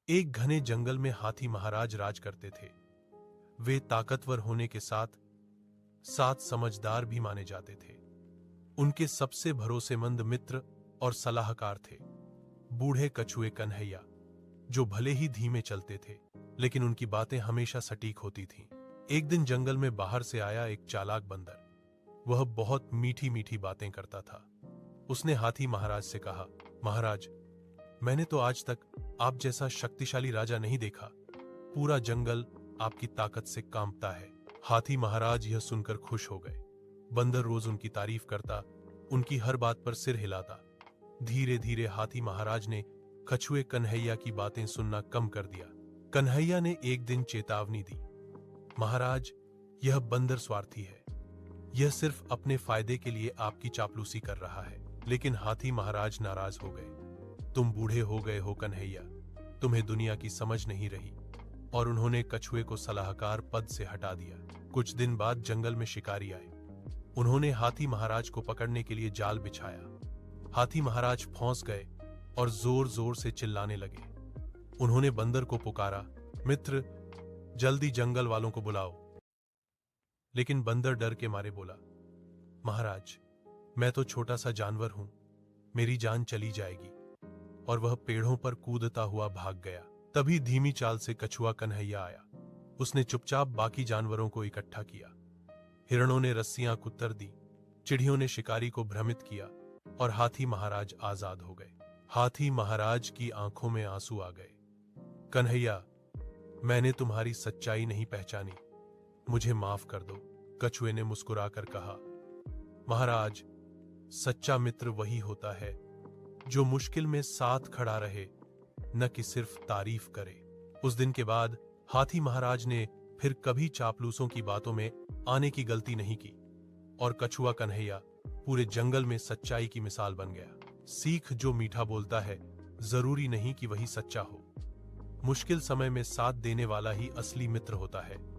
एक घने जंगल में हाथी महाराज राज करते थे। वे ताकतवर होने के साथ साथ समझदार भी माने जाते थे। उनके सबसे भरोसेमंद मित्र और सलाहकार थे बूढ़े कछुए कन्हैया, जो भले ही धीमे चलते थे लेकिन उनकी बातें हमेशा सटीक होती थीं। एक दिन जंगल में बाहर से आया एक चालाक बंदर। वह बहुत मीठी मीठी बातें करता था। उसने हाथी महाराज से कहा, महाराज, मैंने तो आज तक आप जैसा शक्तिशाली राजा नहीं देखा। पूरा जंगल आपकी ताकत से कांपता है। हाथी महाराज यह सुनकर खुश हो गए। बंदर रोज उनकी तारीफ करता, उनकी हर बात पर सिर हिलाता। धीरे धीरे हाथी महाराज ने कछुए कन्हैया की बातें सुनना कम कर दिया। कन्हैया ने एक दिन चेतावनी दी, महाराज, यह बंदर स्वार्थी है। यह सिर्फ अपने फायदे के लिए आपकी चापलूसी कर रहा है। लेकिन हाथी महाराज नाराज हो गए। तुम बूढ़े हो गए हो कन्हैया, तुम्हें दुनिया की समझ नहीं रही। और उन्होंने कछुए को सलाहकार पद से हटा दिया। कुछ दिन बाद जंगल में शिकारी आए। उन्होंने हाथी महाराज को पकड़ने के लिए जाल बिछाया। हाथी महाराज फंस गए और जोर जोर से चिल्लाने लगे। उन्होंने बंदर को पुकारा, मित्र, जल्दी जंगल वालों को बुलाओ। लेकिन बंदर डर के मारे बोला, महाराज, मैं तो छोटा सा जानवर हूं, मेरी जान चली जाएगी। और वह पेड़ों पर कूदता हुआ भाग गया। तभी धीमी चाल से कछुआ कन्हैया आया। उसने चुपचाप बाकी जानवरों को इकट्ठा किया। हिरणों ने रस्सियां कुतर दी, चिड़ियों ने शिकारी को भ्रमित किया और हाथी महाराज आजाद हो गए। हाथी महाराज की आंखों में आंसू आ गए। कन्हैया, मैंने तुम्हारी सच्चाई नहीं पहचानी, मुझे माफ कर दो। कछुए ने मुस्कुराकर कहा, महाराज, सच्चा मित्र वही होता है जो मुश्किल में साथ खड़ा रहे, न कि सिर्फ तारीफ करे। उस दिन के बाद हाथी महाराज ने फिर कभी चापलूसों की बातों में आने की गलती नहीं की और कछुआ कन्हैया पूरे जंगल में सच्चाई की मिसाल बन गया। सीख, जो मीठा बोलता है जरूरी नहीं कि वही सच्चा हो। मुश्किल समय में साथ देने वाला ही असली मित्र होता है।